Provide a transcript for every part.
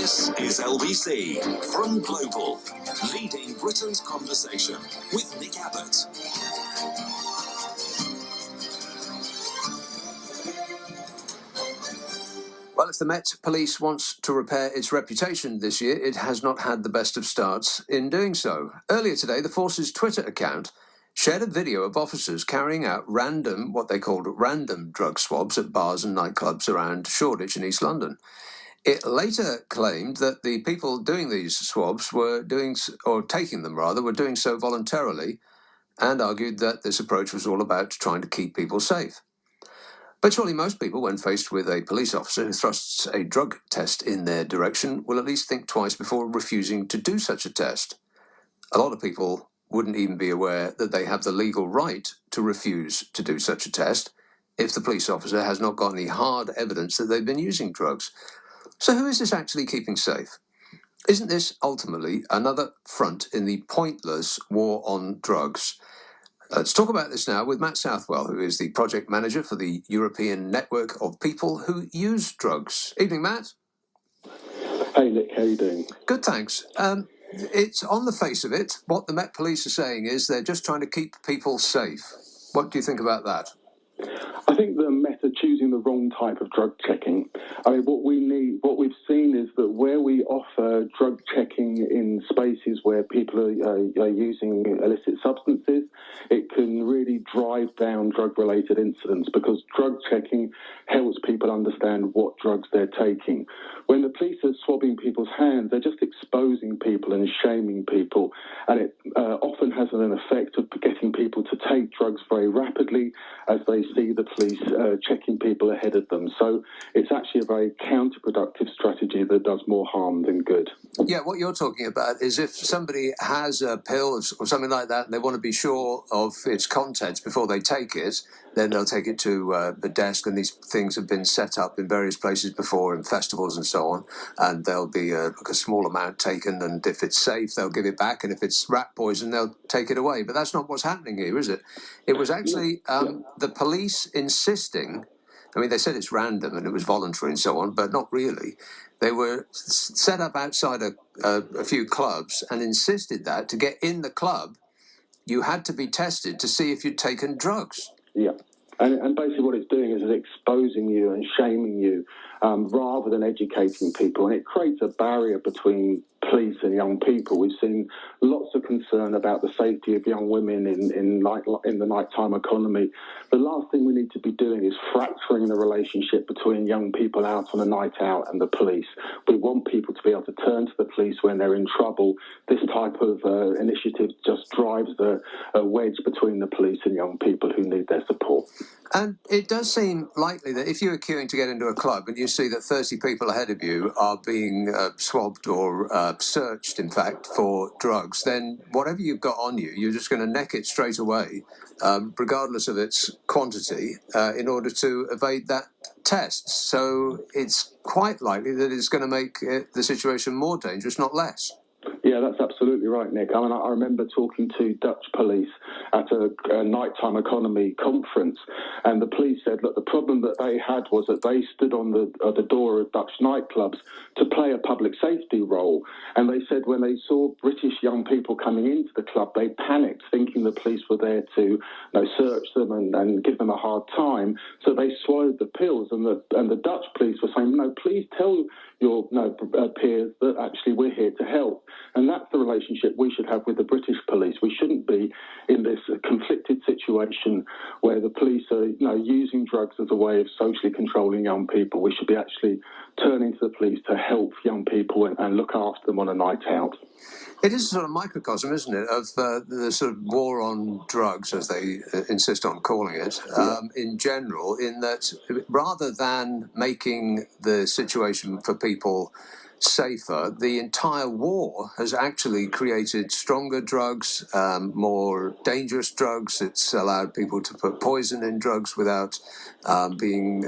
This is LBC from Global, leading Britain's conversation with Nick Abbott. Well, if the Met Police wants to repair its reputation this year, it has not had the best of starts in doing so. Earlier today, the force's Twitter account shared a video of officers carrying out what they called random drug swabs at bars and nightclubs around Shoreditch in East London. It later claimed that the people doing these swabs were doing so voluntarily, and argued that this approach was all about trying to keep people safe. But surely most people, when faced with a police officer who thrusts a drug test in their direction, will at least think twice before refusing to do such a test. A lot of people wouldn't even be aware that they have the legal right to refuse to do such a test if the police officer has not got any hard evidence that they've been using drugs. So who is this actually keeping safe? Isn't this ultimately another front in the pointless war on drugs? Let's talk about this now with Matt Southwell, who is the project manager for the European Network of People Who Use Drugs. Evening, Matt. Hey, Nick, how are you doing? Good, thanks. It's on the face of it, what the Met Police are saying is they're just trying to keep people safe. What do you think about that? I think the Met are choosing the wrong type of drug checking. I mean, what we've seen is that where we offer drug checking in spaces where people are using illicit substances, it can really drive down drug-related incidents because drug checking helps people understand what drugs they're taking. When the police are swabbing people's hands, they're just exposing people and shaming people, and it often has an effect of getting people to take drugs very rapidly as they see the police checking people ahead of them. So it's actually a very counterproductive strategy that does more harm than good. Yeah, what you're talking about is if somebody has a pill or something like that and they want to be sure of its contents before they take it, then they'll take it to the desk, and these things have been set up in various places before, in festivals and so on, and there'll be a small amount taken, and if it's safe, they'll give it back, and if it's rat poison, they'll take it away. But that's not what's happening here, is it? It was actually the police insisting, I mean, they said it's random and it was voluntary and so on, but not really. They were set up outside a few clubs and insisted that to get in the club, you had to be tested to see if you'd taken drugs. Yeah. And basically what it's doing is it's exposing you and shaming you rather than educating people. And it creates a barrier between police and young people. We've seen lots of concern about the safety of young women in the nighttime economy. The last thing we need to be doing is fracturing the relationship between young people out on a night out and the police. We want people to be able to turn to the police when they're in trouble. This type of initiative just drives a wedge between the police and young people who need their support. And it does seem likely that if you're queuing to get into a club and you see that 30 people ahead of you are being swabbed or searched, in fact, for drugs, then whatever you've got on you, you're just going to neck it straight away, regardless of its quantity, in order to evade that test. So it's quite likely that it's going to make the situation more dangerous, not less. Yeah, that's absolutely right, Nick. I mean, I remember talking to Dutch police at a nighttime economy conference, and the police said, look, the problem that they had was that they stood on the door of Dutch nightclubs to play a public safety role. And they said when they saw British young people coming into the club, they panicked, thinking the police were there to search them and give them a hard time. So they swallowed the pills, and the Dutch police were saying, no, please tell your peers that actually we're here to help. And that's the relationship we should have with the British police. We shouldn't be in this conflicted situation where the police are using drugs as a way of socially controlling young people. We should be actually turning to the police to help young people and look after them on a night out. It is a sort of microcosm, isn't it, of the sort of war on drugs, as they insist on calling it, in general, in that rather than making the situation for people safer, the entire war has actually created stronger drugs, more dangerous drugs. It's allowed people to put poison in drugs without being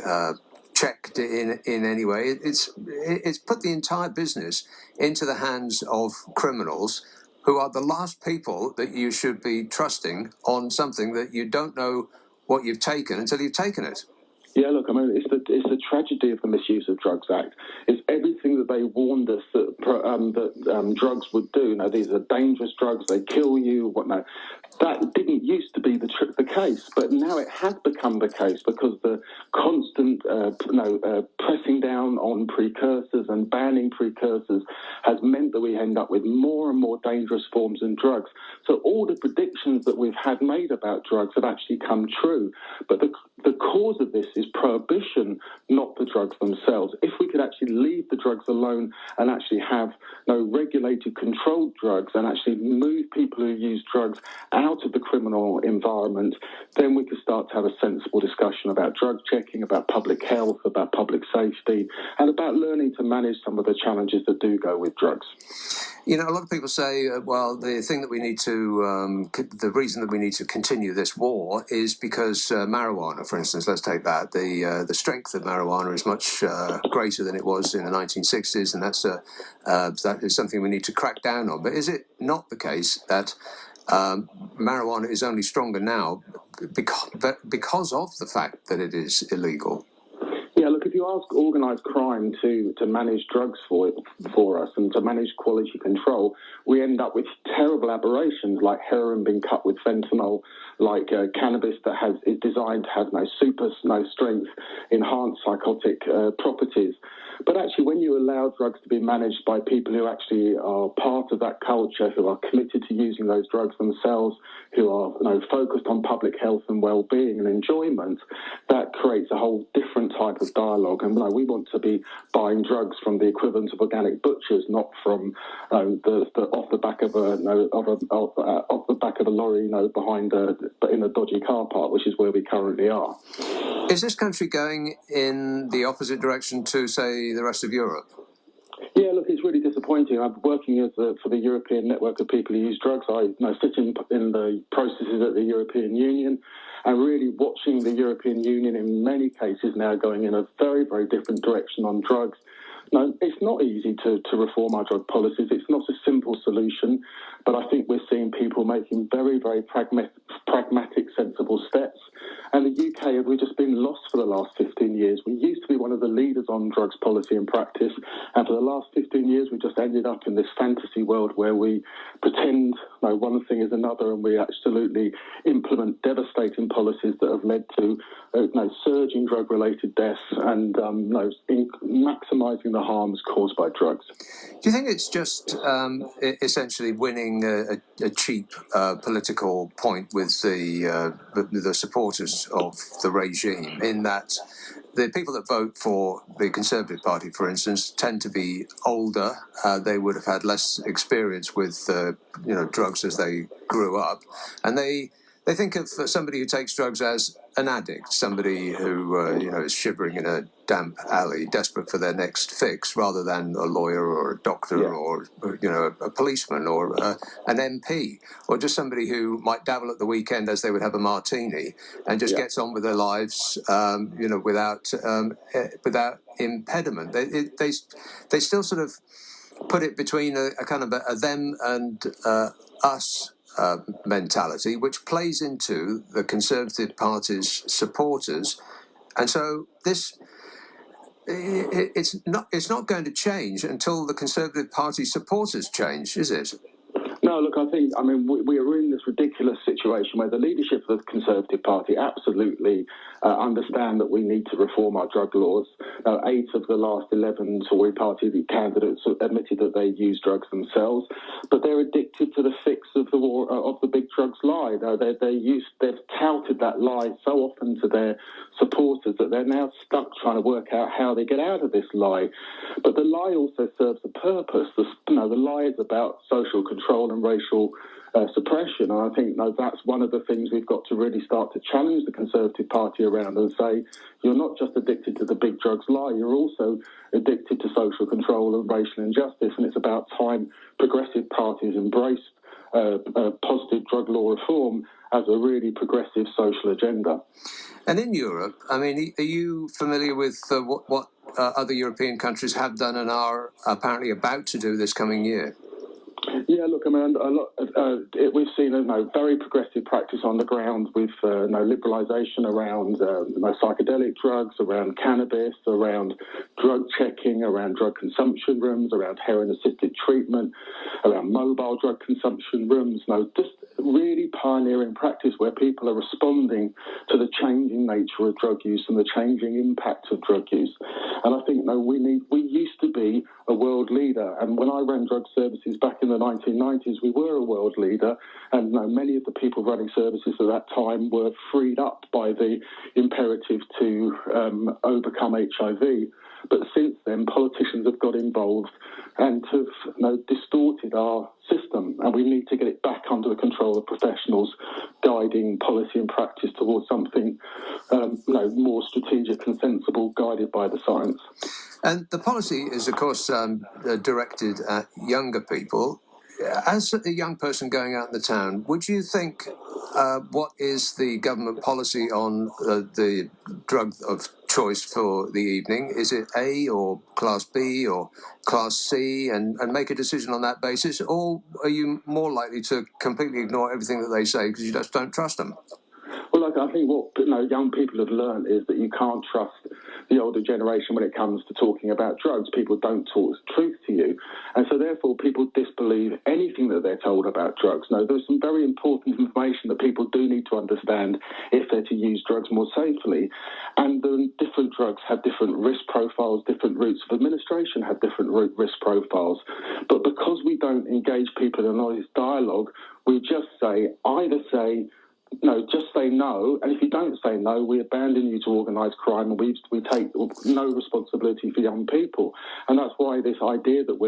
checked in any way. It's put the entire business into the hands of criminals who are the last people that you should be trusting on something that you don't know what you've taken until you've taken it. Yeah, look, I mean, it's the tragedy of the Misuse of Drugs Act. It's everything that they warned us that drugs would do. Now, these are dangerous drugs, they kill you, whatnot. That didn't used to be the case, but now it has become the case because the constant pressing down on precursors and banning precursors has meant that we end up with more and more dangerous forms of drugs. So all the predictions that we've had made about drugs have actually come true. But the cause of this is prohibition, not the drugs themselves. If we could actually leave the drugs alone and actually have regulated, controlled drugs and actually move people who use drugs out of the criminal environment, then we could start to have a sensible discussion about drug checking, about public health, about public safety, and about learning to manage some of the challenges that do go with drugs. You know, a lot of people say, well, the thing that we need to, the reason that we need to continue this war is because marijuana, for instance, let's take that. The strength of marijuana is much greater than it was in the 1960s, and that is something we need to crack down on. But is it not the case that marijuana is only stronger now because of the fact that it is illegal? Yeah, look, if you ask organised crime to manage drugs for us and to manage quality control, we end up with terrible aberrations like heroin being cut with fentanyl, like cannabis that is designed to have no strength, enhanced psychotic properties. But actually, when you allow drugs to be managed by people who actually are part of that culture, who are committed to using those drugs themselves, who are focused on public health and well-being and enjoyment, that creates a whole different type of dialogue. And we want to be buying drugs from the equivalent of organic butchers, not from off the back of a lorry, behind in a dodgy car park, which is where we currently are. Is this country going in the opposite direction to, say, the rest of Europe? Yeah, look, it's really disappointing. I'm working for the European Network of People Who Use Drugs. I sit in the processes at the European Union and really watching the European Union in many cases now going in a very, very different direction on drugs. No, it's not easy to reform our drug policies. It's not a simple solution, but I think we're seeing people making very, very pragmatic, sensible steps. And the UK, have we just been lost for the last 15 years? We used to be one of the leaders on drugs policy and practice, and for the last 15 years, we just ended up in this fantasy world where we pretend one thing is another, and we absolutely implement devastating policies that have led to surging drug-related deaths and maximising the harms caused by drugs. Do you think it's just essentially winning a cheap political point with the supporters of the regime, in that the people that vote for the Conservative Party, for instance, tend to be older. They would have had less experience with drugs as they grew up, and they think of somebody who takes drugs as an addict, somebody who is shivering in a damp alley, desperate for their next fix, rather than a lawyer or a doctor or a policeman or an MP, or just somebody who might dabble at the weekend as they would have a martini and just gets on with their lives, without impediment. They still sort of put it between a kind of a them and us mentality, which plays into the Conservative Party's supporters, and so it's not going to change until the Conservative Party supporters change, is it? No, look, we are in this ridiculous situation where the leadership of the Conservative Party absolutely understand that we need to reform our drug laws. 8 of the last 11 Tory party candidates admitted that they use drugs themselves, but they're addicted to the fix of the war, of the big drugs lie. They've touted that lie so often to their supporters that they're now stuck trying to work out how they get out of this lie. But the lie also serves a purpose. The lie is about social control and racial suppression. And I think that's one of the things we've got to really start to challenge the Conservative Party around and say, you're not just addicted to the big drugs lie, you're also addicted to social control and racial injustice. And it's about time progressive parties embraced positive drug law reform as a really progressive social agenda. And in Europe, are you familiar with what other European countries have done and are apparently about to do this coming year? Yeah, look, I mean, we've seen a very progressive practice on the ground with liberalisation around psychedelic drugs, around cannabis, around drug checking, around drug consumption rooms, around heroin-assisted treatment, around mobile drug consumption rooms. Just really pioneering practice where people are responding to the changing nature of drug use and the changing impact of drug use. And I think we used to be a world leader, and when I ran drug services back in the 1990s, we were a world leader, and many of the people running services at that time were freed up by the imperative to overcome HIV. But since then, politicians have got involved and have distorted our system, and we need to get it back under the control of professionals guiding policy and practice towards something more strategic and sensible, guided by the science. And the policy is, of course, directed at younger people. As a young person going out in the town, would you think what is the government policy on the drug of choice for the evening? Is it A or Class B or Class C, and make a decision on that basis? Or are you more likely to completely ignore everything that they say because you just don't trust them? Well, I think what young people have learned is that you can't trust the older generation when it comes to talking about drugs. People don't talk truth to you. And so therefore people disbelieve anything that they're told about drugs. No, there's some very important information that people do need to understand if they're to use drugs more safely. And different drugs have different risk profiles, different routes of administration have different risk profiles. But because we don't engage people in an honest dialogue, we just just say no, and if you don't say no, we abandon you to organised crime, and we take no responsibility for young people. And that's why this idea that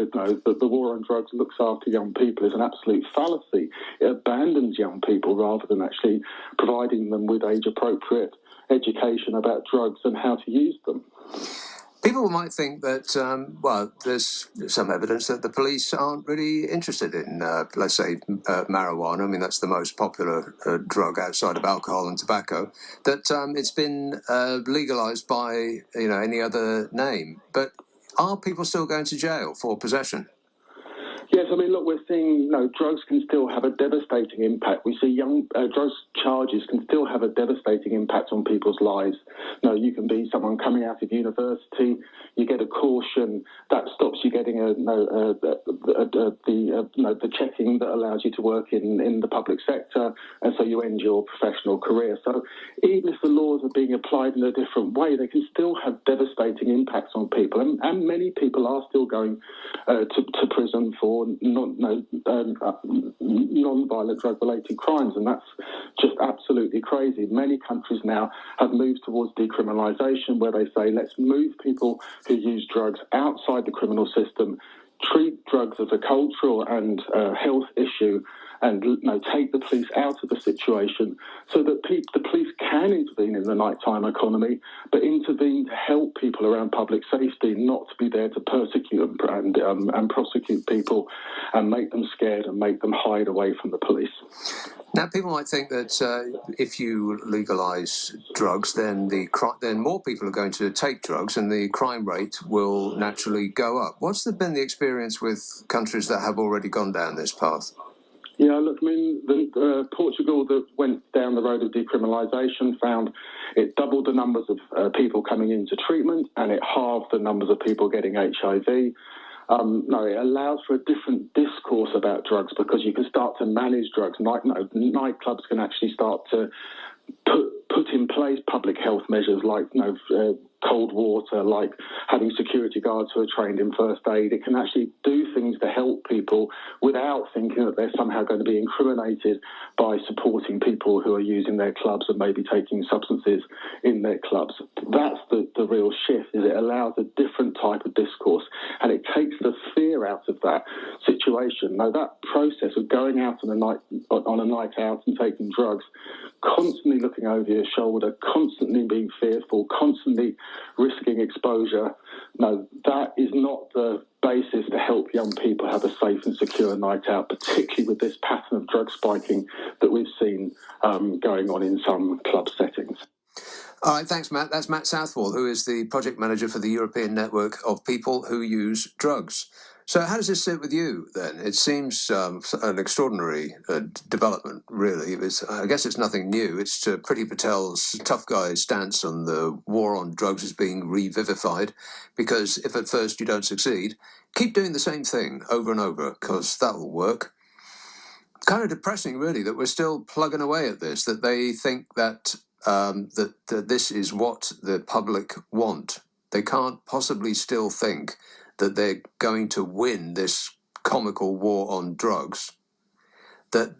that the war on drugs looks after young people is an absolute fallacy. It abandons young people rather than actually providing them with age-appropriate education about drugs and how to use them. People might think that, there's some evidence that the police aren't really interested in, let's say, marijuana. I mean, that's the most popular drug outside of alcohol and tobacco, that it's been legalised by, any other name. But are people still going to jail for possession? Yes, I mean, look, we're seeing, drugs can still have a devastating impact. We see drugs charges can still have a devastating impact on people's lives. You can be someone coming out of university, you get a caution, that stops you getting the checking that allows you to work in the public sector, and so you end your professional career. So even if the laws are being applied in a different way, they can still have devastating impacts on people, and many people are still going to prison for non-violent drug-related crimes, and that's just absolutely crazy. Many countries now have moved towards decriminalisation, where they say, let's move people who use drugs outside the criminal system, treat drugs as a cultural and health issue, and take the police out of the situation so that the police can intervene in the nighttime economy, but intervene to help people around public safety, not to be there to persecute and prosecute people and make them scared and make them hide away from the police. Now, people might think that if you legalise drugs, then more people are going to take drugs and the crime rate will naturally go up. What's been the experience with countries that have already gone down this path? Yeah, look, I mean, Portugal that went down the road of decriminalisation found it doubled the numbers of people coming into treatment, and it halved the numbers of people getting HIV. It allows for a different discourse about drugs because you can start to manage drugs. Nightclubs can actually start to put in place public health measures like cold water, like having security guards who are trained in first aid. It can actually do things to help people without thinking that they're somehow going to be incriminated by supporting people who are using their clubs and maybe taking substances in their clubs. That's the real shift, is it allows a different type of discourse, and it takes the fear out of that situation. Now, that process of going out on a night out and taking drugs, constantly looking over your shoulder, constantly being fearful, constantly risking exposure, that is not the basis to help young people have a safe and secure night out, particularly with this pattern of drug spiking that we've seen going on in some club settings. All right, thanks, Matt. That's Matt Southwell, who is the project manager for the European Network of People Who Use Drugs. So how does this sit with you, then? It seems an extraordinary development, really. I guess it's nothing new. It's Priti Patel's tough guy stance on the war on drugs is being revivified, because if at first you don't succeed, keep doing the same thing over and over, because that will work. Kind of depressing, really, that we're still plugging away at this, that they think that that this is what the public want. They can't possibly still think that they're going to win this comical war on drugs, that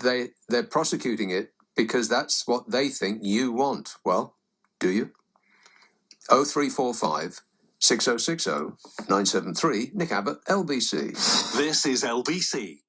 they're prosecuting it because that's what they think you want. Well, do you? 0345 6060 973 Nick Abbott, LBC. This is LBC.